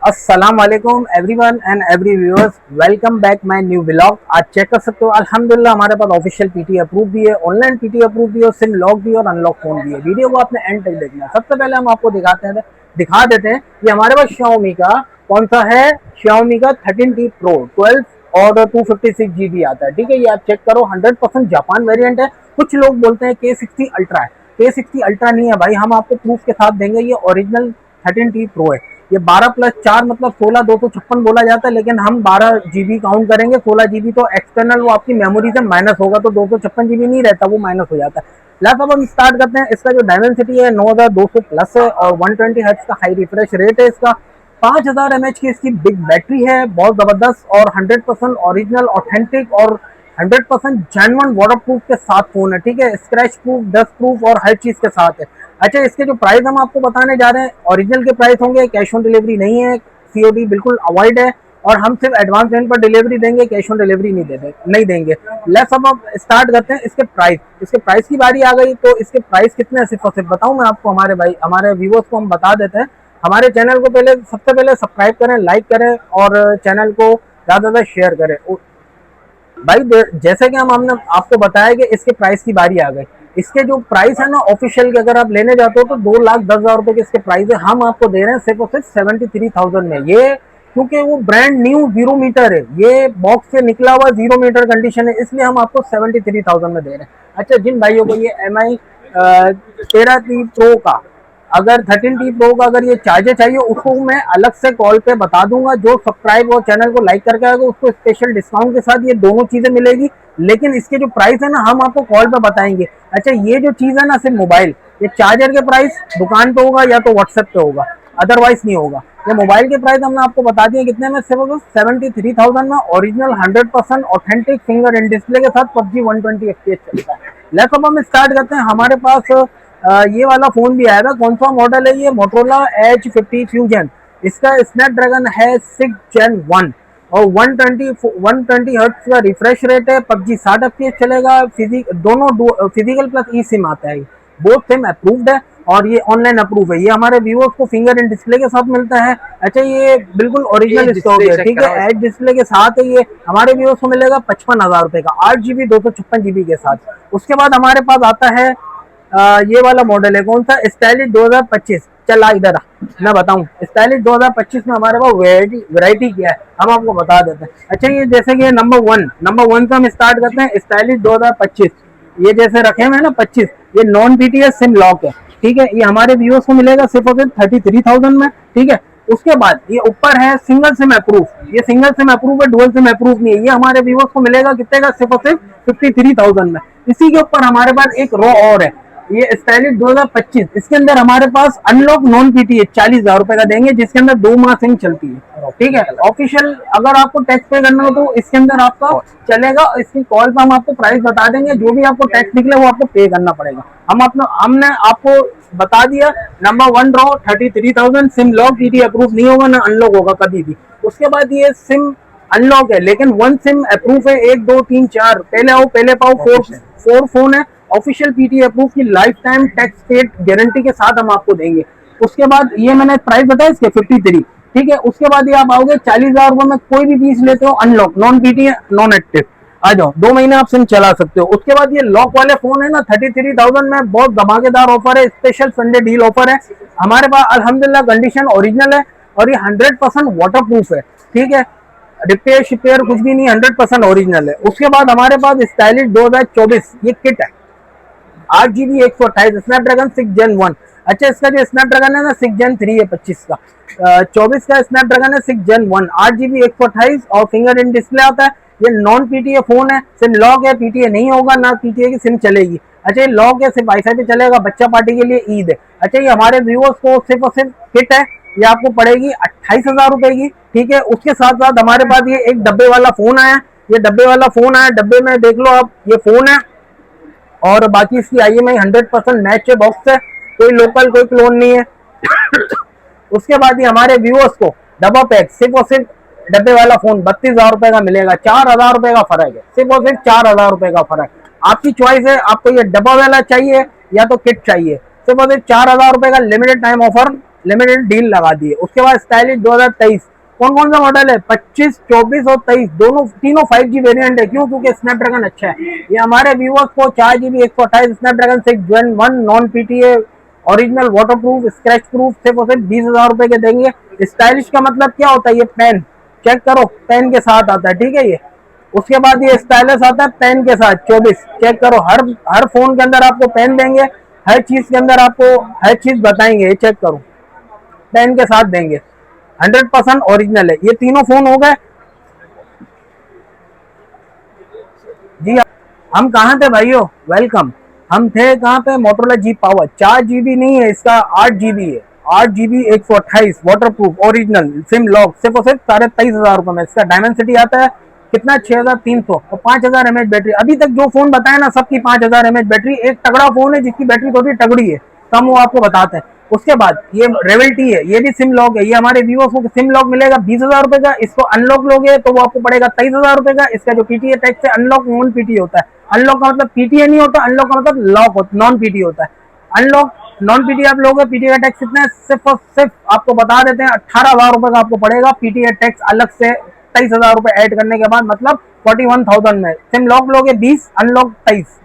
अस्सलाम वालेकुम everyone and every viewers, welcome back my new blog. आज चेक कर सकते हो अल्हम्दुलिल्लाह हमारे पास ऑफिशियल पीटी अप्रूव भी है, ऑनलाइन पीटी अप्रूव भी है, सिम लॉक भी है और अनलॉक फोन भी है। वीडियो को आपने एंड तक देखना है। सबसे पहले हम आपको दिखा देते हैं कि हमारे पास Xiaomi का कौन सा है। Xiaomi का 13T Pro 12 और 256 GB आता है। ठीक है, ये आप चेक करो, 100% जापान वेरिएंट है। कुछ लोग बोलते हैं K60 अल्ट्रा है, K60 अल्ट्रा नहीं है भाई, हम आपको प्रूफ के साथ देंगे। ये ओरिजिनल 13T Pro है। ये 12+4 मतलब 16 256 बोला जाता है, लेकिन हम 12 GB काउंट करेंगे। 16 GB तो एक्सटर्नल वो आपकी मेमोरी से माइनस होगा, तो 256 GB नहीं रहता, वो माइनस हो जाता है। लास्ट अब हम स्टार्ट करते हैं। इसका जो डायमेंसिटी है 9200 प्लस है और 120 Hz का हाई रिफ्रेश रेट है। इसका 5000 mAh की इसकी बिग बैटरी है, बहुत जबरदस्त और 100% ओरिजिनल ऑथेंटिक और 100% जेन्युइन वाटर प्रूफ के साथ फोन है। ठीक है, स्क्रैच प्रूफ, डस्ट प्रूफ और हर चीज के साथ है। अच्छा, इसके जो प्राइस हम आपको बताने जा रहे हैं ओरिजिनल के प्राइस होंगे, कैश ऑन डिलीवरी नहीं है, सीओडी बिल्कुल अवॉइड है और हम सिर्फ एडवांस पेमेंट पर डिलीवरी देंगे, कैश ऑन डिलीवरी नहीं देंगे। लेट्स अब स्टार्ट करते हैं इसके प्राइस। इसके प्राइस की बारी आ गई, तो इसके प्राइस कितने हैं सिर्फ और सिर्फ बताऊं मैं आपको, हमारे व्यूअर्स को हम बता देते हैं। हमारे चैनल को सबसे पहले सब्सक्राइब करें, लाइक करें और चैनल को ज़्यादा से ज़्यादा शेयर करें भाई। जैसे कि हमने आपको बताया कि इसके प्राइस की बारी आ गई। इसके जो प्राइस है ना ऑफिशियल के, अगर आप लेने जाते हो तो 2,10,000 रुपए के इसके प्राइस है। हम आपको दे रहे हैं सिर्फ और सिर्फ 73,000 में। ये क्योंकि वो ब्रांड न्यू 0 मीटर है, ये बॉक्स से निकला हुआ 0 मीटर कंडीशन है, इसलिए हम आपको 73,000 में दे रहे हैं। अच्छा, जिन भाइयों को ये MI 13T Pro का, अगर 13T Pro का अगर ये चार्जर चाहिए, उसको मैं अलग से कॉल पे बता दूंगा। जो सब्सक्राइब और चैनल को लाइक करके आएगा उसको स्पेशल डिस्काउंट के साथ ये दोनों चीजें मिलेगी। लेकिन इसके जो प्राइस है ना हम आपको कॉल पे बताएंगे। अच्छा, ये जो चीज है ना सिर्फ मोबाइल, ये चार्जर के प्राइस दुकान पे होगा या तो व्हाट्सएप पे होगा, अदरवाइज नहीं होगा। ये मोबाइल के प्राइस हमने आपको बता दिए कितने में, सिर्फ 73,000 में। Original 100% authentic finger in display के साथ PUBG 120 FPS चलता है। लेट्स अब हम स्टार्ट करते हैं। हमारे पास ये वाला फोन भी आएगा। कौन सा मॉडल है ये? Motorola H50 fusion. इसका स्नैपड्रैगन है 6 Gen 1 और 120 हर्ट्ज का रिफ्रेश रेट है। PUBG 60 FPS चलेगा। दोनों फिजिकल प्लस ई सिम आता है, बोथ सिम अप्रूव्ड है और ये ऑनलाइन अप्रूव है। ये हमारे व्यूअर्स को फिंगर इन डिस्प्ले के साथ मिलता है। अच्छा, ये बिल्कुल ओरिजिनल स्टॉक है। ठीक है, एज डिस्प्ले के साथ है। ये हमारे व्यूअर्स को मिलेगा 55,000 रुपए का, 8 GB 256 GB के साथ। उसके बाद हमारे पास आता है ये वाला मॉडल है। कौन सा? स्टाइलिश 2025। चला इधर मैं बताऊं, स्टाइलिश 2025 में हमारे पास वैरायटी क्या है हम आपको बता देते हैं। अच्छा, ये जैसे कि नंबर वन से हम स्टार्ट करते हैं। स्टाइलिश 2025, ये जैसे रखे हुए हैं ना 25, ये नॉन BTS सिम लॉक है। ठीक है, ये हमारे व्यूअर्स को मिलेगा सिर्फ और सिर्फ 33,000 में। ठीक है, उसके बाद ये ऊपर है सिंगल सिम अप्रूव। ये सिंगल सिम अप्रूव है, डुअल सिम अप्रूव नहीं है। ये हमारे व्यूअर्स को मिलेगा कितने का? सिर्फ और सिर्फ 53,000 में। इसी के ऊपर हमारे पास एक रो और है, ये स्टाइलिश 2025। इसके अंदर हमारे पास अनलॉक नॉन PTS 40,000 रुपए का देंगे, जिसके अंदर 2 माह सिम चलती है। ठीक है, ऑफिशियल अगर आपको टैक्स पे करना हो तो इसके अंदर आपका चलेगा। इसकी कॉल पे हम आपको प्राइस बता देंगे, जो भी आपको टैक्स निकले वो आपको पे करना पड़ेगा। हमने आपको बता दिया। नंबर 1 रो 33,000, सिम लॉक, PT अप्रूव नहीं होगा ना अनलॉक होगा कभी भी। उसके बाद ये सिम अनलॉक है, लेकिन 1 सिम अप्रूव है। 1 2 3 4 पहले आओ पहले पाओ, 4 फोन है। ऑफिशियल PT अप्रूव की life time tax paid guarantee के साथ हम आपको देंगे। उसके बाद ये मैंने प्राइस बताया इसके 53। ठीक है, उसके बाद ये आप आओगे 40,000 रुपए में कोई भी पीस लेते हो unlock, non PT non active, आ जाओ 2 महीने आप सिम चला सकते हो। उसके बाद ये लॉक वाले फोन है ना 33,000 में, बहुत धमाकेदार ऑफर है, स्पेशल संडे डील ऑफर है हमारे पास। अल्हम्दुलिल्लाह कंडीशन ओरिजिनल है और ये 100% वाटर प्रूफ है। ठीक है, रिपेयर शिपेयर कुछ भी नहीं, 100% ओरिजिनल है। उसके बाद हमारे पास स्टाइलिश 2024, ये किट है 8 GB 128, स्नैपड्रैगन 6 Gen 1। अच्छा, इसका जो स्नैपड्रैगन है ना 6 Gen 3 है 25 का। 24 का स्नैपड्रैगन है 6 Gen 1, 8 GB 128 और फिंगर इन डिस्प्ले आता है। ये नॉन PTA फोन है, सिम लॉक है, PTA नहीं होगा, ना PTA की सिम चलेगी। अच्छा, ये लॉक है, सिर्फ वाईफाई पे चलेगा, बच्चा पार्टी के लिए ईद है। अच्छा, ये हमारे व्यूअर्स को सिर्फ और सिर्फ किट है, ये आपको पड़ेगी 28,000 रुपए की। ठीक है, उसके साथ साथ हमारे पास ये एक डब्बे वाला फोन आया। ये डब्बे वाला फोन आया, डब्बे में देख लो आप, ये फोन है और बाकी इसकी IMI 100% मैच है, बॉक्स है, कोई लोकल कोई क्लोन नहीं है। उसके बाद ही हमारे व्यूअर्स को डब्बा पैक सिर्फ और सिर्फ डब्बे वाला फोन 32,000 रुपए का मिलेगा। 4,000 रुपए का फर्क है, सिर्फ और सिर्फ 4,000 रुपए का फर्क। आपकी चॉइस है, आपको ये डब्बा वाला चाहिए या तो किट चाहिए। सिर्फ और सिर्फ 4,000 रुपए का limited time offer limited deal लगा दी है। उसके बाद स्टाइलिश 2023, कौन कौन सा मॉडल है, 25, 24 और 23, दोनों तीनों 5G वेरिएंट है। क्यों? क्योंकि स्नैपड्रैगन अच्छा है। ये हमारे व्यूअर्स को 4GB 128 Snapdragon 6 Gen 1 non PTA original water proof scratch proof सिर्फ और सिर्फ 20,000 रुपए के देंगे। स्टाइलिश का मतलब क्या होता है, ये पेन चेक करो, पेन के साथ आता है, ठीक है ये। उसके बाद ये स्टाइलस आता है पेन के साथ 24, चेक करो, हर फोन के अंदर आपको पेन देंगे, हर चीज के अंदर आपको हर चीज बताएंगे, ये चेक करो, पेन के साथ देंगे, 100% ओरिजिनल है। ये तीनों फोन हो गए जी। हम कहाँ थे भाइयों, वेलकम। हम थे कहाँ पे, मोटोरोला जी पावर। 4GB नहीं है इसका, 8GB है। 8GB 128 water proof original SIM lock, सिर्फ और सिर्फ 23,500 रुपए में। इसका डायमेंसिटी आता है कितना, 6300 और 5000 mAh बैटरी। अभी तक जो फोन बताया ना सबकी 5000 mAh बैटरी। एक तगड़ा फोन है जिसकी बैटरी थोड़ी तगड़ी है, कम वो आपको बताते हैं। उसके बाद ये रेवल्टी है, ये भी सिम लॉक है। ये हमारे व्यूअर्स को सिम लॉक मिलेगा 20,000 रुपए का। इसको अनलॉक लोगे तो वो आपको पड़ेगा 23,000 रुपए का। इसका जो पीटीए टैक्स है, अनलॉक नॉन पीटीए होता है। अनलॉक का मतलब पीटीए नहीं होता, अनलॉक का मतलब लॉक नॉन पीटीए होता है। अनलॉक नॉन पीटीए आप लोगे, पीटीए का टैक्स कितना है, सिर्फ और सिर्फ आपको बता देते हैं 18,000 रुपए का आपको पड़ेगा। पीटीए टैक्स अलग से 23,000 रुपए ऐड करने के बाद, मतलब 41,000 में। सिम लॉक लोगे 20, अनलॉक 23।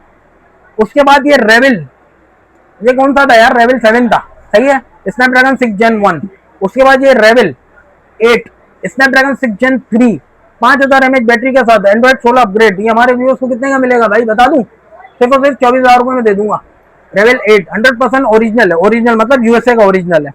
उसके बाद ये रेविल, ये कौन सा था यार, रेविल 7 था, सही है, स्नैपड्रैगन 6 Gen 1। उसके बाद ये रेविल 8 स्नैपड्रैगन 6 Gen 3 5000 mAh बैटरी के साथ, एंड्रॉइड 16 अपग्रेड। ये हमारे व्यूअर्स को कितने का मिलेगा भाई बता दूं, सिर्फ और सिर्फ 24,000 रुपए में दे दूंगा। रेविल 8 100% ओरिजिनल है, ओरिजिनल मतलब यूएसए का ओरिजिनल है।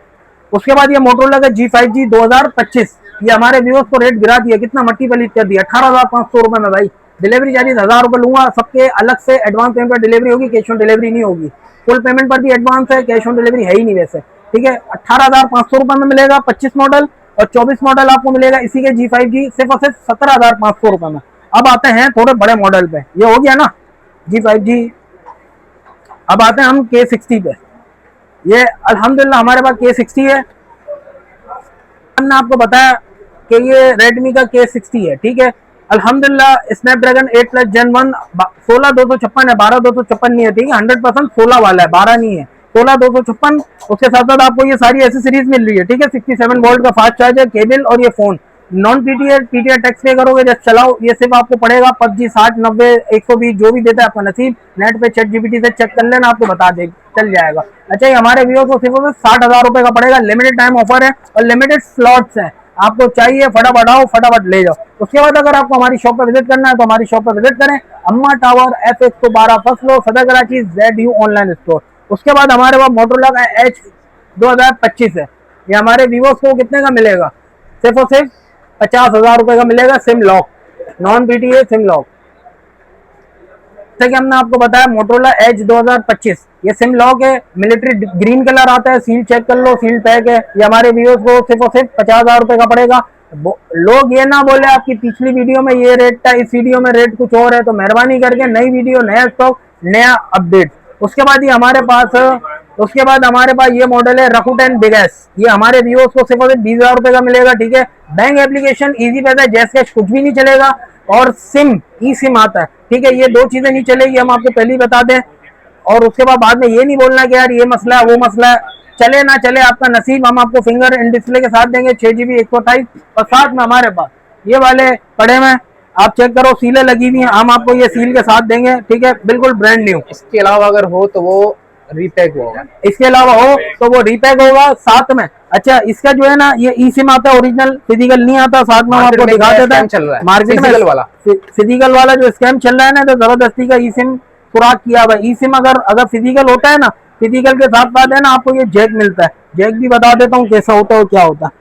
उसके बाद ये मोटोरोला का G5G 2025, ये हमारे व्यूअर्स को रेट गिरा दिया, कितना मट्टी पलीत कर दिया, 18,500 रुपए में भाई। डिलीवरी चार्जेस 1000 रुपए लूंगा, सबके अलग से एडवांस पेमेंट पर डिलीवरी होगी, कैश ऑन डिलीवरी नहीं होगी। फुल पेमेंट पर भी एडवांस है, कैश ऑन डिलीवरी है ही नहीं वैसे, ठीक है। 18,500 रुपए में मिलेगा 25 मॉडल, और 24 मॉडल आपको मिलेगा इसी के G5G सिर्फ और सिर्फ 17,500 रुपए में। अब आते हैं थोड़े बड़े मॉडल पे, ये हो गया ना G5G। अब आते हैं हम K60 पे। ये अल्हम्दुलिल्लाह हमारे पास K60 है। हमने आपको बताया कि ये रेडमी का K60 है, ठीक है। अल्हम्दुलिल्लाह स्नैपड्रैगन 8 प्लस Gen 1 16,256 है, 12,256 नहीं है, ठीक है। 100% 16 वाला है, 12 नहीं है, 16,256। उसके साथ साथ आपको ये सारी एसेसरीज मिल रही है, ठीक है। 67 वोल्ट का फास्ट चार्जर, केबल और ये phone non PTA PTA tax पे करोगे जब चलाओ, ये सिर्फ आपको पड़ेगा PUBG 60, 90, 120 जो भी देता है आपका नसीब। नेट पे ChatGPT से चेक कर लेना, आपको बता दे चल जाएगा। अच्छा, ये हमारे व्यूअर्स को सिर्फ 60,000 रुपए का पड़ेगा। लिमिटेड टाइम ऑफर है और लिमिटेड स्लॉट्स है, आपको चाहिए फटाफट आओ, फटाफट ले जाओ। उसके बाद अगर आपको हमारी शॉप पे विजिट करना है तो हमारी शॉप पे विजिट करें, अम्मा टावर F112 फर्स्ट फ्लोर, सदर कराची, ZU ऑनलाइन स्टोर। उसके बाद हमारे पास मोटोरोला का H 2025 है। ये हमारे व्यूअर्स को कितने का मिलेगा, सिर्फ और सिर्फ 50,000 रुपए का मिलेगा, SIM lock, non PTA SIM lock. जैसे कि हमने आपको बताया मोटोरोला H 2025 ये सिम लॉक है, मिलिट्री ग्रीन कलर आता है, सील चेक कर लो, सील पैक है। ये हमारे व्यूअर्स को सिर्फ और सिर्फ 50,000 रुपए का पड़ेगा। लोग ये ना बोले आपकी पिछली वीडियो में ये रेट था, इस वीडियो में रेट कुछ और है, तो मेहरबानी करके नई वीडियो, नया स्टॉक, नया अपडेट। उसके बाद ये हमारे पास ये मॉडल है रकूटेन बिगेस। ये हमारे व्यूअर्स को सिर्फ और सिर्फ 20,000 रुपए का मिलेगा, ठीक है। बैंक एप्लीकेशन, इजी पैसा, जैस कैश कुछ भी नहीं चलेगा, और सिम ई सिम आता है, ठीक है। ये दो चीजें नहीं चलेगी, हम आपको पहले ही बता दें। और उसके बाद में ये नहीं बोलना कि यार ये मसला है वो मसला है, चले ना चले आपका नसीब। हम आपको फिंगर इन डिस्प्ले के साथ देंगे 6GB 128, और साथ में हमारे पास ये वाले पड़े में आप चेक करो, सीलें लगी हुई हैं, हम आपको ये सील के साथ देंगे, ठीक है, बिल्कुल ब्रांड न्यू। इसके अलावा अगर हो तो वो रीपैक होगा, इसके अलावा हो तो वो रीपैक होगा साथ में। अच्छा, इसका जो है ना ये ई सिम आता है, ओरिजिनल, फिजिकल नहीं आता, साथ में हम आपको दिखा देता है। मार्केट में फिजिकल वाला जो स्कैम चल रहा है ना, तो जबरदस्ती का ई सिम खुराक किया हुआ है। ई सिम अगर फिजिकल होता है ना, फिजिकल के साथ साथ है ना आपको ये जैक मिलता है। जैक भी बता देता हूँ कैसा होता है और क्या होता है,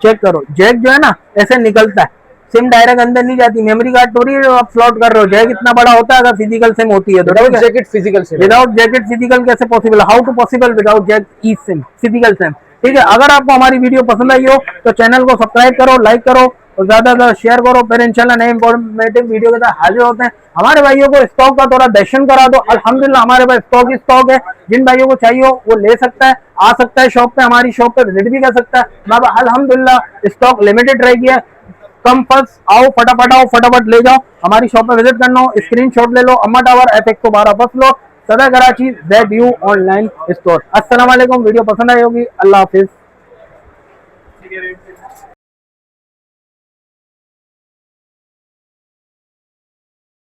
चेक करो। जैक जो है ना ऐसे निकलता है, सिम डायरेक्ट अंदर नहीं जाती, मेमोरी कार्ड थोड़ी आप स्लॉट कर रहे हो। जैक इतना बड़ा होता है अगर फिजिकल सिम होती है तो। Without jacket physical SIM, without jacket physical कैसे possible, how to possible without jack e SIM physical SIM, ठीक है। अगर आपको हमारी वीडियो पसंद आई हो तो चैनल को सब्सक्राइब करो, लाइक करो और ज्यादा से ज्यादा शेयर करो। फिर इंशाल्लाह नए इंफॉर्मेटिव वीडियो के साथ हाजिर होते हैं। हमारे भाइयों को स्टॉक का थोड़ा दर्शन करा दो। अल्हम्दुलिल्लाह हमारे पास स्टॉक है, जिन भाइयों को चाहिए हो वो ले सकता है, आ सकता है शॉप पे, हमारी शॉप पे विजिट भी कर सकता है। अल्हम्दुलिल्लाह स्टॉक लिमिटेड रहेगी है, कम फर्स्ट आओ, फटाफट ले जाओ। हमारी शॉप पे विजिट करना हो, स्क्रीनशॉट ले लो, अम्मा टावर F112 फर्स्ट फ्लोर, सदर कराची ZU ऑनलाइन स्टोर। अस्सलाम वालेकुम। वीडियो पसंद आई होगी, अल्लाह हाफिज।